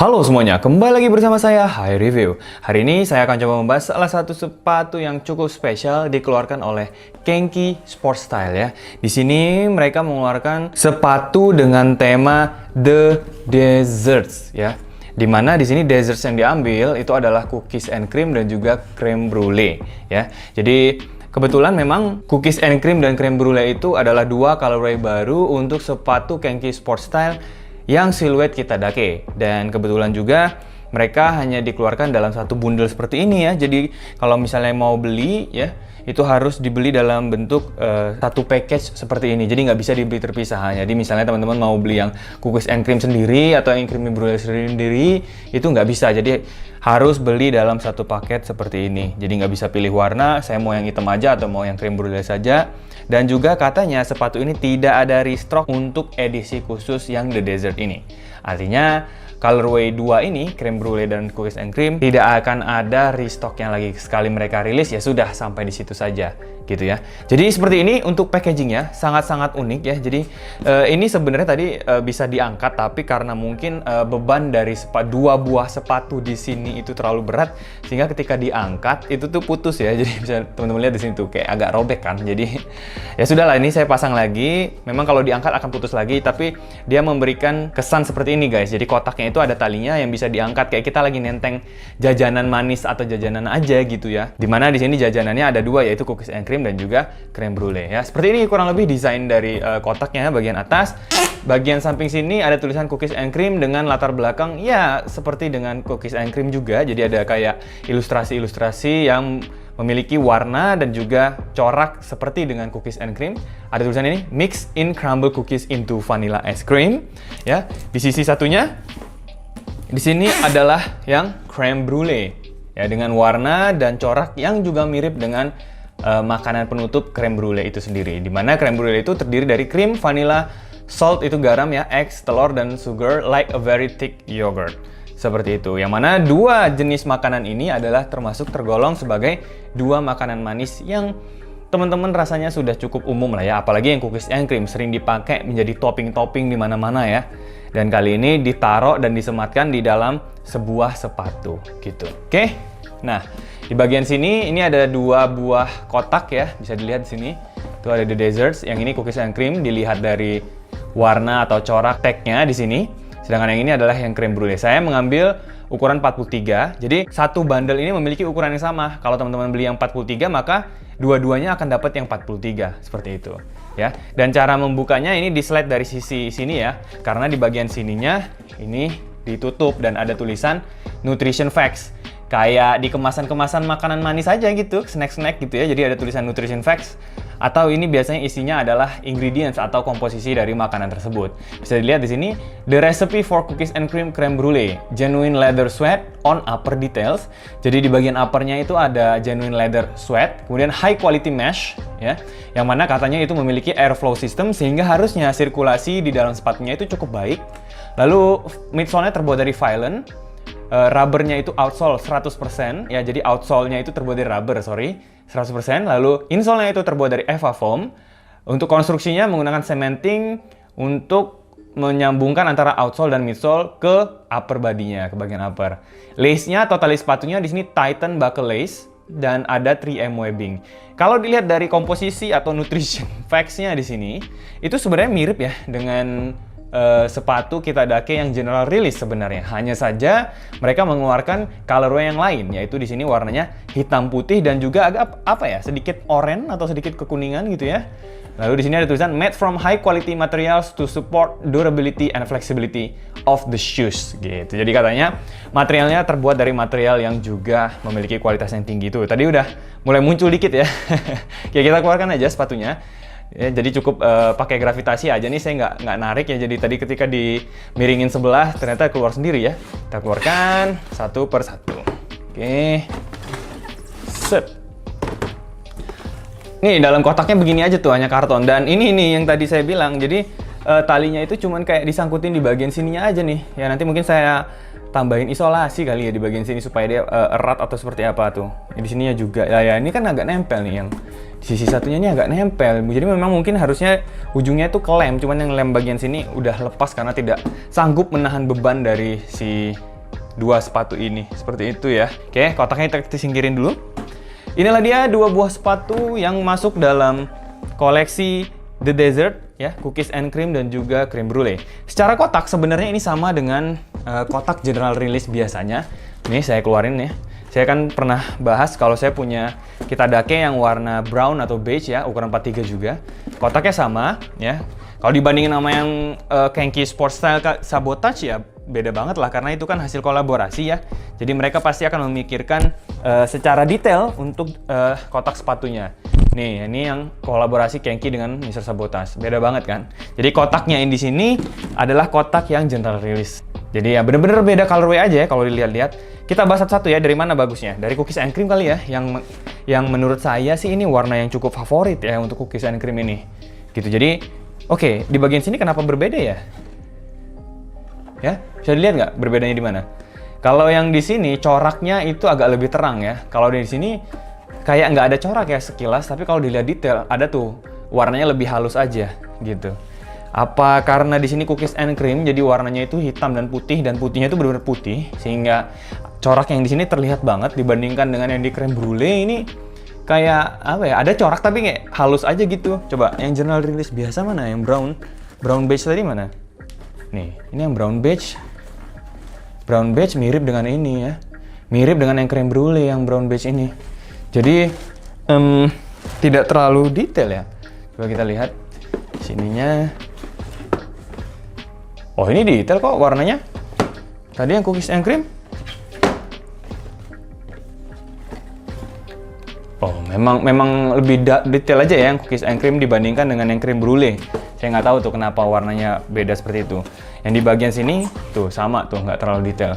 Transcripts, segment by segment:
Halo semuanya, kembali lagi bersama saya, Hai Review. Hari ini saya akan coba membahas salah satu sepatu yang cukup spesial dikeluarkan oleh Kenki Sportstyle ya. Di sini mereka mengeluarkan sepatu dengan tema The Desserts ya. Dimana di sini desserts yang diambil itu adalah cookies and cream dan juga creme brulee ya. Jadi kebetulan memang cookies and cream dan creme brulee itu adalah dua colorway baru untuk sepatu Kenki Sportstyle yang siluet kita dake, dan kebetulan juga mereka hanya dikeluarkan dalam satu bundle seperti ini ya. Jadi kalau misalnya mau beli ya, itu harus dibeli dalam bentuk satu package seperti ini. Jadi nggak bisa dibeli terpisah. Jadi misalnya teman-teman mau beli yang cookies and cream sendiri atau yang creamy brulee sendiri, itu nggak bisa. Jadi harus beli dalam satu paket seperti ini. Jadi nggak bisa pilih warna, saya mau yang hitam aja atau mau yang cream brulee saja. Dan juga katanya sepatu ini tidak ada restock untuk edisi khusus yang The Desert ini. Artinya colorway 2 ini, creme brulee dan cookies and cream, tidak akan ada restock yang lagi. Sekali mereka rilis ya sudah, sampai di situ saja gitu ya. Jadi seperti ini untuk packagingnya, sangat-sangat unik ya. Jadi ini sebenarnya tadi bisa diangkat, tapi karena mungkin beban dari dua buah sepatu di sini itu terlalu berat, sehingga ketika diangkat itu tuh putus ya. Jadi bisa teman-teman lihat di sini tuh kayak agak robek kan. Jadi ya sudahlah, ini saya pasang lagi. Memang kalau diangkat akan putus lagi, tapi dia memberikan kesan seperti ini guys. Jadi kotaknya itu ada talinya yang bisa diangkat, kayak kita lagi nenteng jajanan manis atau jajanan aja gitu ya. Dimana di sini jajanannya ada dua, yaitu cookies and cream dan juga creme brulee ya. Seperti ini kurang lebih desain dari kotaknya bagian atas. Bagian samping sini ada tulisan cookies and cream dengan latar belakang ya seperti dengan cookies and cream juga. Jadi ada kayak ilustrasi-ilustrasi yang memiliki warna dan juga corak seperti dengan cookies and cream. Ada tulisan ini, mix in crumble cookies into vanilla ice cream ya. Di sisi satunya di sini adalah yang creme brulee ya, dengan warna dan corak yang juga mirip dengan makanan penutup creme brulee itu sendiri. Dimana creme brulee itu terdiri dari krim, vanilla, salt itu garam ya, eggs, telur, dan sugar like a very thick yogurt. Seperti itu. Yang mana dua jenis makanan ini adalah tergolong sebagai dua makanan manis yang teman-teman rasanya sudah cukup umum lah ya. Apalagi yang cookies and cream sering dipakai menjadi topping-topping di mana-mana ya. Dan kali ini ditaruh dan disematkan di dalam sebuah sepatu gitu. Oke. Nah, di bagian sini ini ada dua buah kotak ya, bisa dilihat di sini. Itu ada The Desserts, yang ini cookies and cream, dilihat dari warna atau corak tag-nya di sini. Sedangkan yang ini adalah yang creme brulee. Saya mengambil ukuran 43. Jadi satu bundle ini memiliki ukuran yang sama. Kalau teman-teman beli yang 43, maka dua-duanya akan dapat yang 43 seperti itu ya. Dan cara membukanya ini di slide dari sisi sini ya. Karena di bagian sininya ini ditutup dan ada tulisan nutrition facts. Kayak di kemasan-kemasan makanan manis aja gitu, snack-snack gitu ya. Jadi ada tulisan nutrition facts. Atau ini biasanya isinya adalah ingredients atau komposisi dari makanan tersebut. Bisa dilihat di sini, the recipe for cookies and cream creme brulee, genuine leather sweat on upper details. Jadi di bagian uppernya itu ada genuine leather sweat, kemudian high quality mesh, ya, yang mana katanya itu memiliki airflow system sehingga harusnya sirkulasi di dalam sepatunya itu cukup baik. Lalu midsole-nya terbuat dari Phylon. Rubbernya itu outsole 100% ya, jadi outsole-nya itu terbuat dari rubber, 100%. Lalu insole-nya itu terbuat dari EVA foam. Untuk konstruksinya menggunakan cementing untuk menyambungkan antara outsole dan midsole ke upper body-nya, ke bagian upper. Lace-nya atau tali sepatunya di sini Titan buckle lace dan ada 3M webbing. Kalau dilihat dari komposisi atau nutrition facts-nya di sini, itu sebenarnya mirip ya dengan sepatu kita dake yang general release sebenarnya. Hanya saja mereka mengeluarkan colorway yang lain, yaitu di sini warnanya hitam putih dan juga agak apa ya, sedikit oranye atau sedikit kekuningan gitu ya. Lalu di sini ada tulisan made from high quality materials to support durability and flexibility of the shoes gitu. Jadi katanya materialnya terbuat dari material yang juga memiliki kualitas yang tinggi itu. Tadi udah mulai muncul dikit ya. Ya kita keluarkan aja sepatunya. Ya, jadi cukup pakai gravitasi aja nih, saya nggak narik ya. Jadi tadi ketika dimiringin sebelah ternyata keluar sendiri ya. Kita keluarkan satu per satu. Oke, set. Nih dalam kotaknya begini aja tuh, hanya karton. Dan ini nih yang tadi saya bilang. Jadi talinya itu cuman kayak disangkutin di bagian sininya aja nih. Ya nanti mungkin saya tambahin isolasi kali ya di bagian sini supaya dia erat atau seperti apa tuh. Di sininya juga. Ya ini kan agak nempel nih, yang di sisi satunya ini agak nempel. Jadi memang mungkin harusnya ujungnya itu kelem, cuman yang lem bagian sini udah lepas karena tidak sanggup menahan beban dari si dua sepatu ini. Seperti itu ya. Oke, kotaknya kita singkirin dulu. Inilah dia dua buah sepatu yang masuk dalam koleksi The Desert ya, cookies and cream dan juga creme brulee. Secara kotak sebenarnya ini sama dengan kotak general release biasanya. Ini saya keluarin ya. Saya kan pernah bahas kalau saya punya Kitadake yang warna brown atau beige ya, ukuran 43 juga. Kotaknya sama ya. Kalau dibandingin sama yang Kenki Sport Style Sabotage ya beda banget lah, karena itu kan hasil kolaborasi ya. Jadi mereka pasti akan memikirkan secara detail untuk kotak sepatunya. Nih, ini yang kolaborasi Kenki dengan Mr. Sabotage. Beda banget kan? Jadi kotaknya yang di sini adalah kotak yang general release. Jadi ya bener-bener beda colorway aja ya kalau dilihat-lihat. Kita bahas satu-satu ya, dari mana bagusnya. Dari cookies and cream kali ya, yang menurut saya sih ini warna yang cukup favorit ya untuk cookies and cream ini. Gitu. Jadi, oke, di bagian sini kenapa berbeda ya? Ya, bisa dilihat nggak berbedanya di mana? Kalau yang di sini coraknya itu agak lebih terang ya. Kalau di sini kayak nggak ada corak ya sekilas, tapi kalau dilihat detail ada tuh warnanya lebih halus aja gitu. Apa karena di sini cookies and cream jadi warnanya itu hitam dan putihnya itu benar-benar putih, sehingga corak yang di sini terlihat banget dibandingkan dengan yang di creme brulee ini kayak apa ya? Ada corak tapi kayak halus aja gitu. Coba yang general release biasa mana? Yang brown beige tadi mana? Nih, ini yang brown beige. Brown beige mirip dengan ini ya. Mirip dengan yang creme brulee yang brown beige ini. Jadi tidak terlalu detail ya. Coba kita lihat sininya. Oh, ini detail kok warnanya. Tadi yang cookies and cream. Oh, memang lebih detail aja ya yang cookies and cream dibandingkan dengan yang creme brulee. Saya nggak tahu tuh kenapa warnanya beda seperti itu. Yang di bagian sini tuh sama tuh, nggak terlalu detail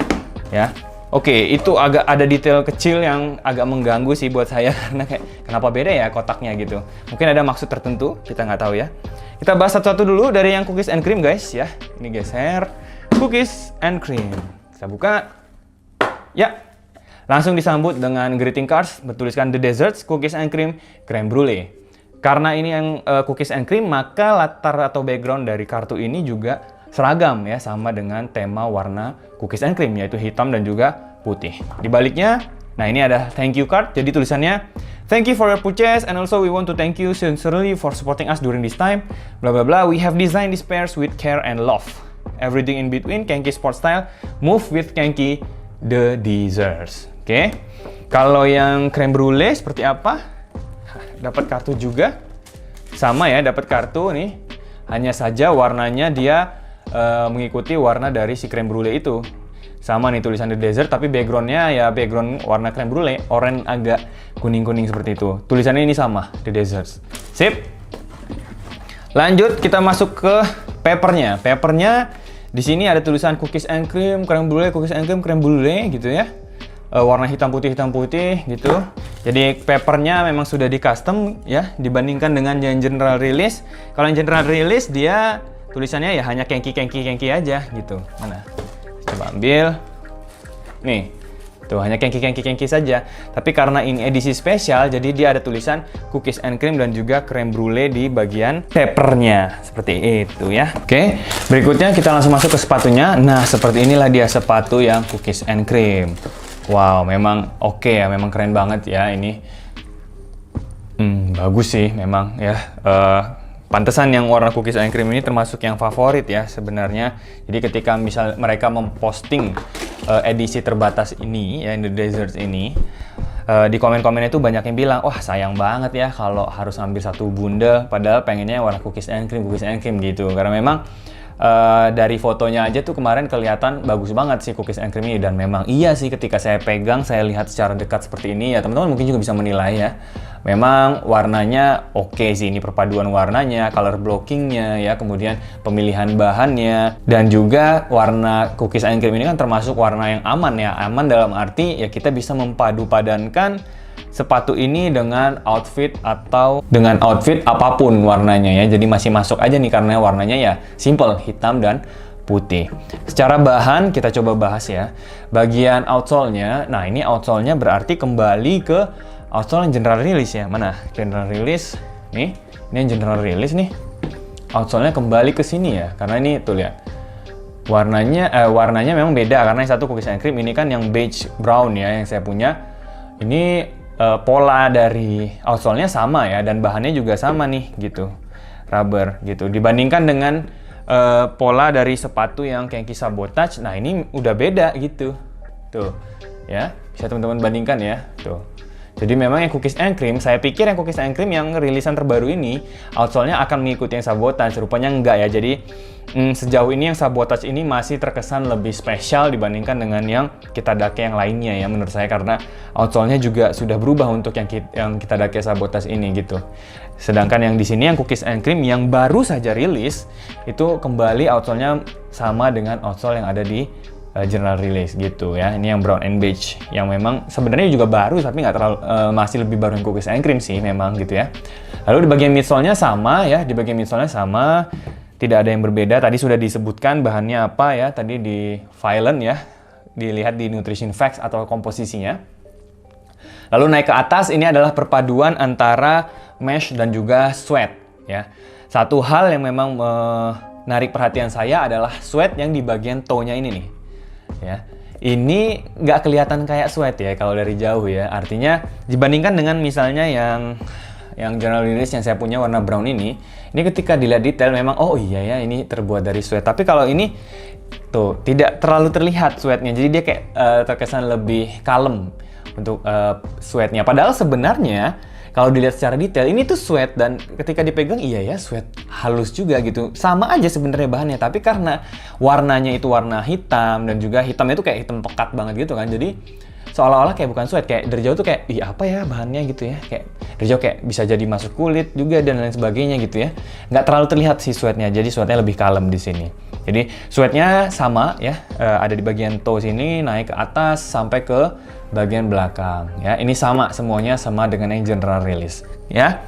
ya. Oke, itu agak ada detail kecil yang agak mengganggu sih buat saya karena kayak kenapa beda ya kotaknya gitu. Mungkin ada maksud tertentu, kita nggak tahu ya. Kita bahas satu-satu dulu dari yang cookies and cream guys ya. Ini geser cookies and cream. Kita buka. Ya. Langsung disambut dengan greeting cards bertuliskan The Desserts, Cookies and Cream, Creme Brulee. Karena ini yang cookies and cream, maka latar atau background dari kartu ini juga seragam ya, sama dengan tema warna cookies and cream, yaitu hitam dan juga putih. Di baliknya, nah ini ada thank you card, jadi tulisannya thank you for your purchase and also we want to thank you sincerely for supporting us during this time. Blah blah blah. We have designed these pairs with care and love. Everything in between, Kenki Sport Style, move with Kenki The Desserts. Oke, kalau yang creme brulee seperti apa? Dapat kartu juga, sama ya, dapat kartu nih. Hanya saja warnanya dia mengikuti warna dari si creme brulee itu. Sama nih tulisan The Desert, tapi backgroundnya ya background warna creme brulee, oranye agak kuning-kuning seperti itu. Tulisannya ini sama, The Desert. Sip. Lanjut kita masuk ke papernya. Papernya di sini ada tulisan cookies and cream, creme brulee, cookies and cream, creme brulee gitu ya. Warna hitam putih gitu. Jadi papernya memang sudah di custom ya dibandingkan dengan yang general release. Kalau yang general release dia tulisannya ya hanya Kenki aja gitu. Mana? Coba ambil. Nih. Tuh hanya Kenki saja. Tapi karena ini edisi spesial jadi dia ada tulisan cookies and cream dan juga creme brulee di bagian papernya. Seperti itu ya. Oke. Berikutnya kita langsung masuk ke sepatunya. Nah, seperti inilah dia sepatu yang cookies and cream. Wow, memang oke ya, memang keren banget ya ini. Bagus sih memang ya. Pantesan yang warna cookies and cream ini termasuk yang favorit ya sebenarnya. Jadi ketika misal mereka memposting edisi terbatas ini ya, The Desserts ini, di komen-komennya itu banyak yang bilang, wah sayang banget ya kalau harus ambil satu bundle, padahal pengennya warna cookies and cream gitu. Karena memang dari fotonya aja tuh kemarin kelihatan bagus banget sih cookies and cream ini, dan memang iya sih ketika saya pegang, saya lihat secara dekat seperti ini ya, teman-teman mungkin juga bisa menilai ya. Memang warnanya oke sih, ini perpaduan warnanya, color blockingnya ya, kemudian pemilihan bahannya, dan juga warna cookies and cream ini kan termasuk warna yang aman ya. Aman dalam arti ya kita bisa mempadu-padankan sepatu ini dengan outfit atau dengan outfit apapun warnanya ya. Jadi masih masuk aja nih karena warnanya ya simple, hitam dan putih. Secara bahan kita coba bahas ya. Bagian outsole-nya, nah ini outsole-nya berarti kembali ke outsole yang general release ya. Mana? General release. Nih, ini yang general release nih. Outsole-nya kembali ke sini ya. Karena ini tuh lihat. Warnanya memang beda karena yang satu cookies and cream, ini kan yang beige brown ya yang saya punya. Ini pola dari outsole-nya sama ya, dan bahannya juga sama nih gitu, rubber gitu. Dibandingkan dengan pola dari sepatu yang Kenki Sabotage, nah ini udah beda gitu. Tuh, ya. Bisa teman-teman bandingkan ya. Tuh. Jadi memang yang cookies and cream, saya pikir yang cookies and cream yang rilisan terbaru ini outsole-nya akan mengikuti yang Sabotage, rupanya enggak ya. Jadi sejauh ini yang Sabotage ini masih terkesan lebih spesial dibandingkan dengan yang Kitadake yang lainnya ya menurut saya, karena outsole-nya juga sudah berubah untuk yang Kitadake Sabotage ini gitu. Sedangkan yang di sini yang cookies and cream yang baru saja rilis itu kembali outsole-nya sama dengan outsole yang ada di general release gitu ya. Ini yang brown and beige yang memang sebenarnya juga baru tapi nggak terlalu masih lebih baru yang cookies and cream sih memang gitu ya. Lalu di bagian midsole-nya sama ya, di bagian midsole-nya sama, tidak ada yang berbeda. Tadi sudah disebutkan bahannya apa ya, tadi di Violent ya, dilihat di nutrition facts atau komposisinya. Lalu naik ke atas, ini adalah perpaduan antara mesh dan juga sweat ya. Satu hal yang memang menarik perhatian saya adalah sweat yang di bagian toe-nya ini nih. Ya, ini nggak kelihatan kayak sweat ya kalau dari jauh ya. Artinya dibandingkan dengan misalnya yang general release yang saya punya warna brown ini ketika dilihat detail memang oh iya ya ini terbuat dari sweat. Tapi kalau ini tuh tidak terlalu terlihat sweatnya, jadi dia kayak terkesan lebih kalem untuk sweatnya. Padahal sebenarnya kalau dilihat secara detail ini tuh sweat, dan ketika dipegang iya ya sweat halus juga gitu. Sama aja sebenarnya bahannya, tapi karena warnanya itu warna hitam dan juga hitamnya itu kayak hitam pekat banget gitu kan. Jadi seolah-olah kayak bukan sweat, kayak dari jauh tuh kayak ih apa ya bahannya gitu ya. Kayak dari jauh kayak bisa jadi masuk kulit juga dan lain sebagainya gitu ya. Nggak terlalu terlihat sih sweatnya, jadi sweatnya lebih kalem di sini. Jadi sweatnya sama ya, ada di bagian toe sini naik ke atas sampai ke bagian belakang ya. Ini sama semuanya sama dengan yang general release ya.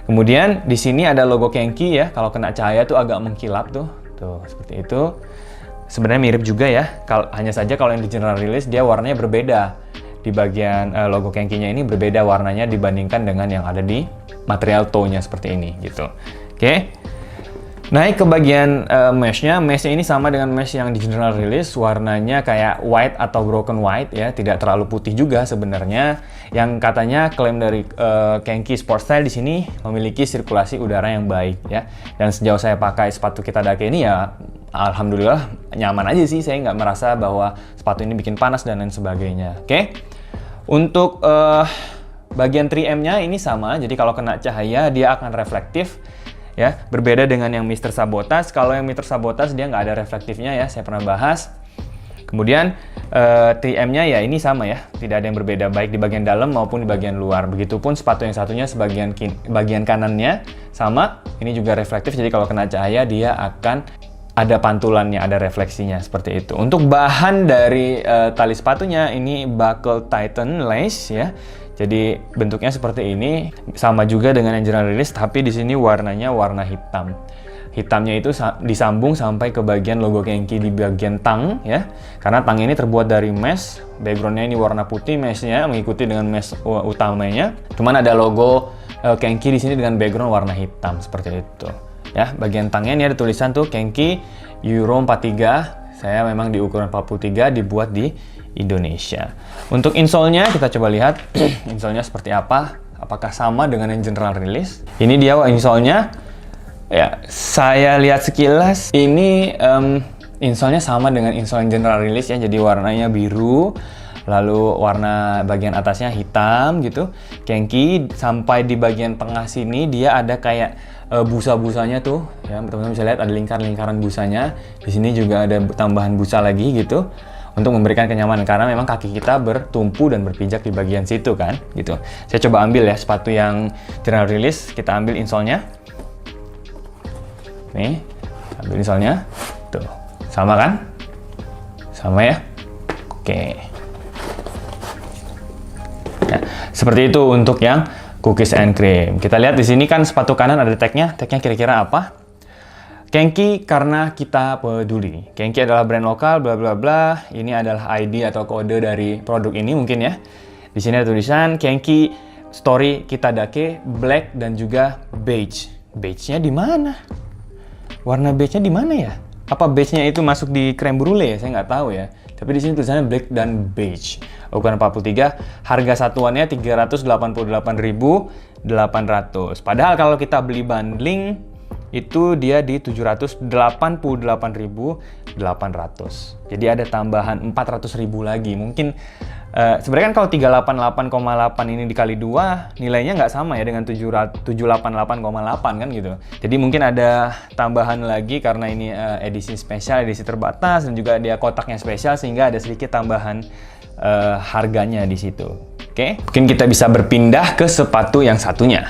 Kemudian di sini ada logo Kenki ya. Kalau kena cahaya tuh agak mengkilap tuh. Tuh seperti itu. Sebenarnya mirip juga ya. Hanya saja kalau yang di general release dia warnanya berbeda. Di bagian logo Kenki-nya ini berbeda warnanya dibandingkan dengan yang ada di material toe-nya seperti ini gitu. Oke. Naik ke bagian mesh-nya ini sama dengan mesh yang di general release, warnanya kayak white atau broken white ya, tidak terlalu putih juga sebenarnya. Yang katanya klaim dari Kenki Sportstyle di sini memiliki sirkulasi udara yang baik ya. Dan sejauh saya pakai sepatu Kitadake ini ya, alhamdulillah nyaman aja sih, saya nggak merasa bahwa sepatu ini bikin panas dan lain sebagainya. Oke. Untuk bagian 3M-nya ini sama, jadi kalau kena cahaya dia akan reflektif. Ya, berbeda dengan yang Mr. Sabotage. Kalau yang Mr. Sabotage dia nggak ada reflektifnya ya, saya pernah bahas. Kemudian 3M-nya ya ini sama ya, tidak ada yang berbeda baik di bagian dalam maupun di bagian luar. Begitupun sepatu yang satunya bagian kanannya sama, ini juga reflektif. Jadi kalau kena cahaya dia akan ada pantulannya, ada refleksinya seperti itu. Untuk bahan dari tali sepatunya ini buckle tighten lace ya. Jadi bentuknya seperti ini, sama juga dengan yang general release, tapi di sini warnanya warna hitam. Hitamnya itu disambung sampai ke bagian logo Kenki di bagian tang ya. Karena tang ini terbuat dari mesh, backgroundnya ini warna putih, meshnya mengikuti dengan mesh utamanya. Cuman ada logo Kenki di sini dengan background warna hitam seperti itu. Ya, bagian tangnya ini ada tulisan tuh Kenki Euro 43. Saya memang di ukuran 43, dibuat di Indonesia. Untuk insole-nya kita coba lihat insole-nya seperti apa. Apakah sama dengan yang general release? Ini dia insole-nya. Ya, saya lihat sekilas ini insole-nya sama dengan insole yang general release ya. Jadi warnanya biru, lalu warna bagian atasnya hitam gitu. Kenki sampai di bagian tengah sini dia ada kayak busa-busanya tuh ya, teman-teman bisa lihat ada lingkaran busanya. Di sini juga ada tambahan busa lagi gitu untuk memberikan kenyamanan, karena memang kaki kita bertumpu dan berpijak di bagian situ kan gitu. Saya coba ambil ya sepatu yang general release, kita ambil insole-nya. Nih, ambil insole-nya. Tuh, sama kan? Sama ya? Oke. Ya, seperti itu untuk yang cookies and cream. Kita lihat di sini kan sepatu kanan ada tag-nya. Tag-nya kira-kira apa? Kenki karena kita peduli. Kenki adalah brand lokal, bla bla bla. Ini adalah ID atau kode dari produk ini mungkin ya. Di sini ada tulisan Kenki Story Kitadake black dan juga beige. Beige-nya di mana? Warna beige-nya di mana ya? apa beige-nya itu masuk di creme brulee ya, saya nggak tahu ya. Tapi di sini tulisannya black dan beige. Ukuran 43, harga satuannya 388.800. Padahal kalau kita beli bundling itu dia di 788.800. Jadi ada tambahan 400.000 lagi. Mungkin sebenarnya kan kalau 388,8 ini dikali 2 nilainya nggak sama ya dengan 788,8 kan gitu. Jadi mungkin ada tambahan lagi karena ini edisi spesial, edisi terbatas, dan juga dia kotaknya spesial sehingga ada sedikit tambahan harganya di situ. Oke, mungkin kita bisa berpindah ke sepatu yang satunya.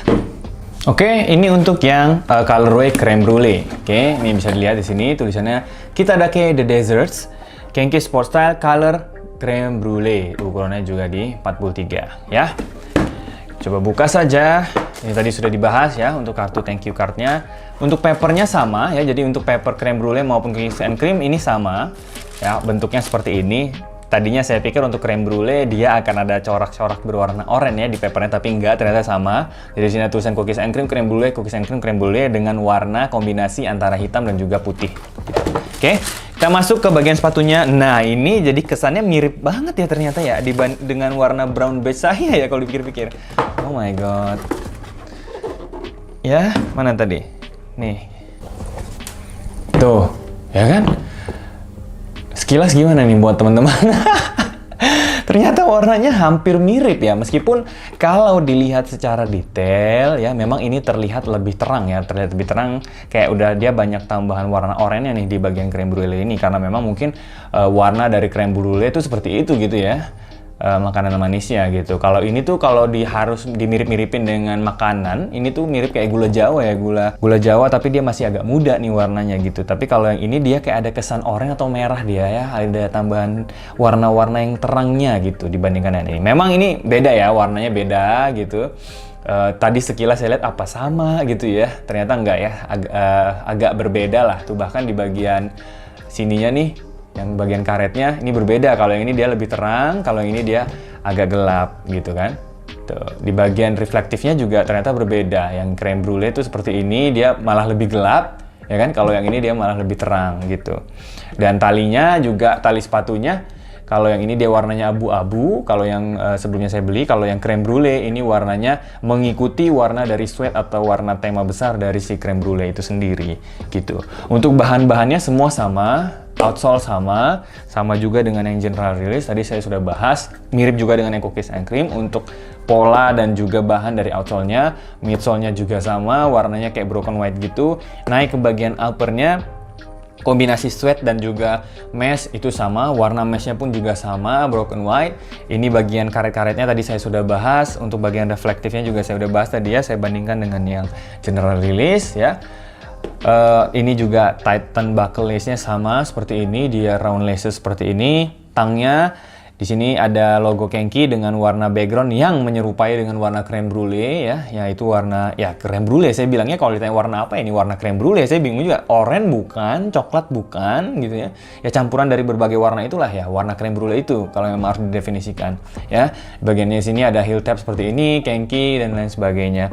Oke, ini untuk yang colorway creme brulee. Oke, ini bisa dilihat di sini tulisannya Kitadake The Deserts Kenki Sport Style Color Creme Brulee. Ukurannya juga di 43 ya. Coba buka saja. Ini tadi sudah dibahas ya untuk kartu thank you cardnya. Untuk papernya sama ya. Jadi untuk paper creme brulee maupun cookies and cream ini sama ya. Bentuknya seperti ini. Tadinya saya pikir untuk creme brulee dia akan ada corak-corak berwarna oranye ya di papernya, tapi enggak, ternyata sama. Jadi sini tulisan cookies and cream creme brulee, cookies and cream creme brulee dengan warna kombinasi antara hitam dan juga putih. Oke, kita masuk ke bagian sepatunya. Nah, ini jadi kesannya mirip banget ya ternyata ya dengan warna brown beige saya ya kalau dipikir-pikir. Oh my god. Ya, mana tadi? Nih. Tuh, ya kan? Sekilas gimana nih buat teman-teman? Ternyata warnanya hampir mirip ya, meskipun kalau dilihat secara detail ya memang ini terlihat lebih terang ya, terlihat lebih terang, kayak udah dia banyak tambahan warna oranye nih di bagian creme brulee ini, karena memang mungkin warna dari creme brulee itu seperti itu gitu ya. Makanan manisnya gitu. Kalau ini tuh kalau harus dimirip-miripin dengan makanan, ini tuh mirip kayak gula Jawa ya, gula Jawa tapi dia masih agak muda nih warnanya gitu. Tapi kalau yang ini dia kayak ada kesan oranye atau merah dia ya, ada tambahan warna-warna yang terangnya gitu dibandingkan yang ini. Memang ini beda ya, warnanya beda gitu. Tadi sekilas saya lihat apa sama gitu ya, ternyata enggak ya, agak berbeda lah tuh, bahkan di bagian sininya nih. Yang bagian karetnya ini berbeda, kalau yang ini dia lebih terang, kalau yang ini dia agak gelap gitu kan. Tuh, di bagian reflektifnya juga ternyata berbeda. Yang creme brulee itu seperti ini, dia malah lebih gelap, ya kan? Kalau yang ini dia malah lebih terang gitu. Dan talinya juga, tali sepatunya, kalau yang ini dia warnanya abu-abu, kalau yang sebelumnya saya beli, kalau yang creme brulee ini warnanya mengikuti warna dari sweat atau warna tema besar dari si creme brulee itu sendiri gitu. Untuk bahan-bahannya semua sama. Outsole sama juga dengan yang general release. Tadi saya sudah bahas, mirip juga dengan yang cookies and cream. Untuk pola dan juga bahan dari outsole-nya, midsole-nya juga sama, warnanya kayak broken white gitu. Naik ke bagian upper-nya, kombinasi sweat dan juga mesh itu sama, warna meshnya pun juga sama, broken white. Ini bagian karet-karetnya tadi saya sudah bahas. Untuk bagian reflektifnya juga saya sudah bahas tadi ya, saya bandingkan dengan yang general release ya. Ini juga tighten buckle lace-nya sama seperti ini, dia round laces seperti ini. Tangnya di sini ada logo Kenki dengan warna background yang menyerupai dengan warna creme brulee ya, yaitu warna ya creme brulee. Saya bilangnya kalau ditanya warna apa ini warna creme brulee, saya bingung juga. Oranye bukan, coklat bukan gitu ya. Ya campuran dari berbagai warna itulah ya warna creme brulee itu kalau memang harus didefinisikan ya. Bagiannya sini ada heel tab seperti ini, Kenki dan lain sebagainya.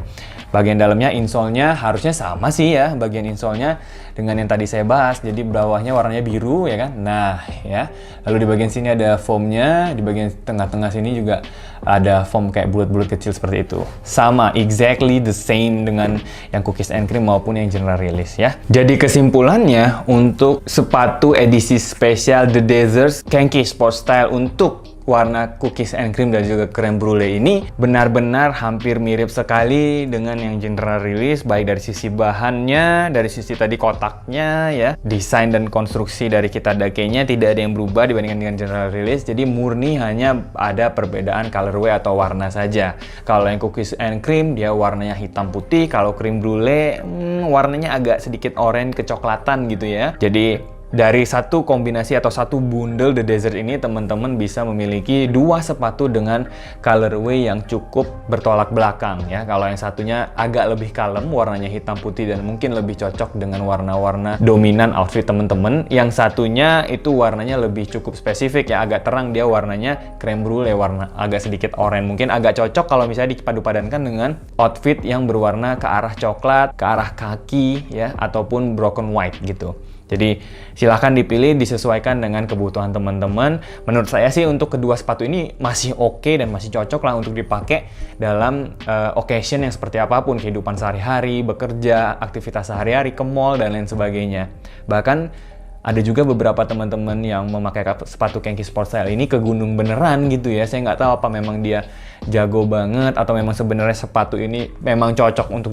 Bagian dalamnya insole-nya harusnya sama sih ya, bagian insole-nya dengan yang tadi saya bahas. Jadi bawahnya warnanya biru ya kan. Nah, ya. Lalu di bagian sini ada foam-nya, di bagian tengah-tengah sini juga ada foam kayak bulat-bulat kecil seperti itu. Sama, exactly the same dengan yang cookies and cream maupun yang general release ya. Jadi kesimpulannya untuk sepatu edisi spesial The Deserts Kenki Sport Style untuk warna cookies and cream dan juga creme brulee ini benar-benar hampir mirip sekali dengan yang general release, baik dari sisi bahannya, dari sisi tadi kotaknya ya, desain dan konstruksi dari Kitadake-nya tidak ada yang berubah dibandingkan dengan general release. Jadi murni hanya ada perbedaan colorway atau warna saja. Kalau yang cookies and cream dia warnanya hitam putih, kalau creme brulee warnanya agak sedikit orange kecoklatan gitu ya. Jadi dari satu kombinasi atau satu bundle The Desert ini teman-teman bisa memiliki dua sepatu dengan colorway yang cukup bertolak belakang ya. Kalau yang satunya agak lebih kalem, warnanya hitam putih dan mungkin lebih cocok dengan warna-warna dominan outfit teman-teman. Yang satunya itu warnanya lebih cukup spesifik ya, agak terang, dia warnanya creme brulee, warna agak sedikit oranye. Mungkin agak cocok kalau misalnya dipadu-padankan dengan outfit yang berwarna ke arah coklat, ke arah kaki ya, ataupun broken white gitu. Jadi silahkan dipilih, disesuaikan dengan kebutuhan teman-teman. Menurut saya sih untuk kedua sepatu ini masih oke dan masih cocok lah untuk dipakai dalam occasion yang seperti apapun, kehidupan sehari-hari, bekerja, aktivitas sehari-hari, ke mall, dan lain sebagainya. Bahkan ada juga beberapa teman-teman yang memakai sepatu Kenki Sport Style ini ke gunung beneran gitu ya. Saya nggak tahu apa memang dia jago banget atau memang sebenarnya sepatu ini memang cocok untuk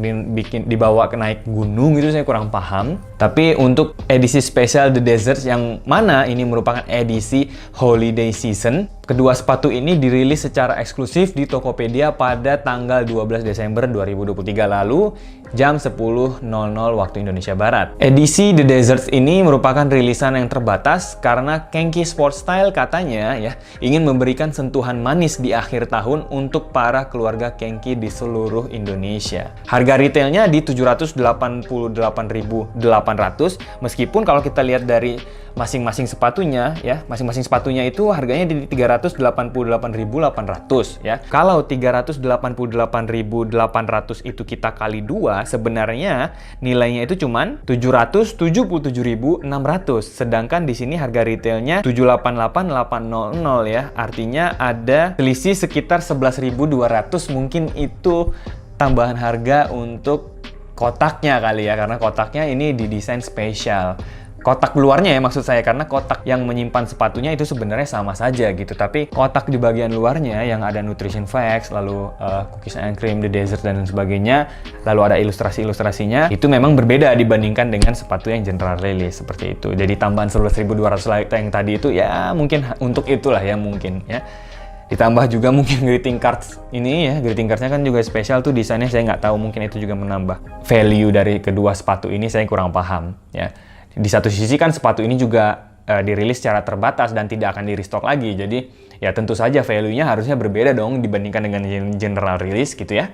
dibawa ke naik gunung, itu saya kurang paham. Tapi untuk edisi spesial The Desert yang mana ini merupakan edisi Holiday Season, kedua sepatu ini dirilis secara eksklusif di Tokopedia pada tanggal 12 Desember 2023 lalu jam 10.00 waktu Indonesia Barat. Edisi The Desert ini merupakan rilisan yang terbatas karena Kenki Sport Style katanya ya ingin memberikan sentuhan manis di akhir tahun untuk para keluarga Kenki di seluruh Indonesia. Harga retailnya di 788.800, meskipun kalau kita lihat dari masing-masing sepatunya ya, masing-masing sepatunya itu harganya di 388.800 ya. Kalau 388.800 itu kita kali 2, sebenarnya nilainya itu cuman 777.600. Sedangkan di sini harga retailnya 788.800 ya. Artinya ada selisih sekitar 11.200, mungkin itu tambahan harga untuk kotaknya kali ya, karena kotaknya ini didesain spesial. Kotak luarnya ya maksud saya, karena kotak yang menyimpan sepatunya itu sebenarnya sama saja gitu, tapi kotak di bagian luarnya yang ada nutrition facts, lalu cookies and cream, The Desert, dan sebagainya, lalu ada ilustrasi-ilustrasinya, itu memang berbeda dibandingkan dengan sepatu yang general release seperti itu. Jadi tambahan 11.200 yang tadi itu ya mungkin untuk itulah ya mungkin ya. Ditambah juga mungkin greeting cards ini ya, greeting cardsnya kan juga spesial tuh desainnya, saya nggak tahu, mungkin itu juga menambah value dari kedua sepatu ini, saya kurang paham ya. Di satu sisi kan sepatu ini juga dirilis secara terbatas dan tidak akan di-restock lagi. Jadi ya tentu saja value-nya harusnya berbeda dong dibandingkan dengan general release gitu ya.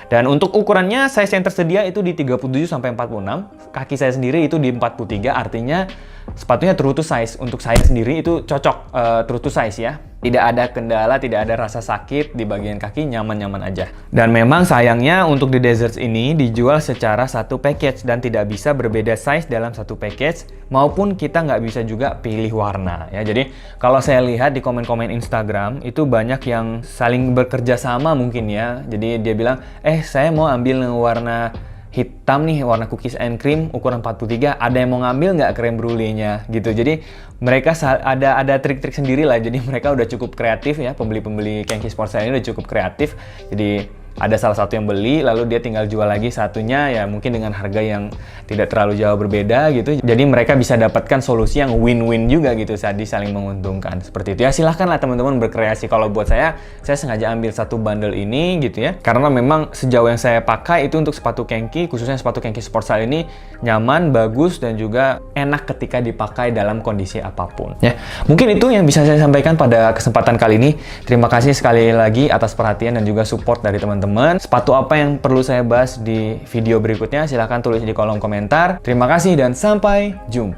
Dan untuk ukurannya size yang tersedia itu di 37 sampai 46. Kaki saya sendiri itu di 43, artinya sepatunya true to size. Untuk saya sendiri itu cocok true to size ya. Tidak ada kendala, tidak ada rasa sakit di bagian kaki, nyaman-nyaman aja. Dan memang sayangnya untuk The Desert ini dijual secara satu package dan tidak bisa berbeda size dalam satu package, maupun kita nggak bisa juga pilih warna ya. Jadi kalau saya lihat di komen-komen Instagram itu banyak yang saling bekerja sama mungkin ya. Jadi dia bilang, saya mau ambil warna hitam nih, warna cookies and cream ukuran 43, ada yang mau ngambil nggak creme brulee-nya gitu. Jadi mereka ada trik-trik sendiri lah, jadi mereka udah cukup kreatif ya, pembeli-pembeli Kenki Sport Style ini udah cukup kreatif. Jadi ada salah satu yang beli, lalu dia tinggal jual lagi satunya ya mungkin dengan harga yang tidak terlalu jauh berbeda gitu. Jadi mereka bisa dapatkan solusi yang win-win juga gitu, jadi saling menguntungkan seperti itu ya. Silahkan lah teman-teman berkreasi. Kalau buat saya sengaja ambil satu bundle ini gitu ya, karena memang sejauh yang saya pakai itu untuk sepatu Kenki, khususnya sepatu Kenki Sport Style ini nyaman, bagus, dan juga enak ketika dipakai dalam kondisi apapun ya. Mungkin itu yang bisa saya sampaikan pada kesempatan kali ini. Terima kasih sekali lagi atas perhatian dan juga support dari teman-teman. Sepatu apa yang perlu saya bahas di video berikutnya, silahkan tulis di kolom komentar. Terima kasih dan sampai jumpa.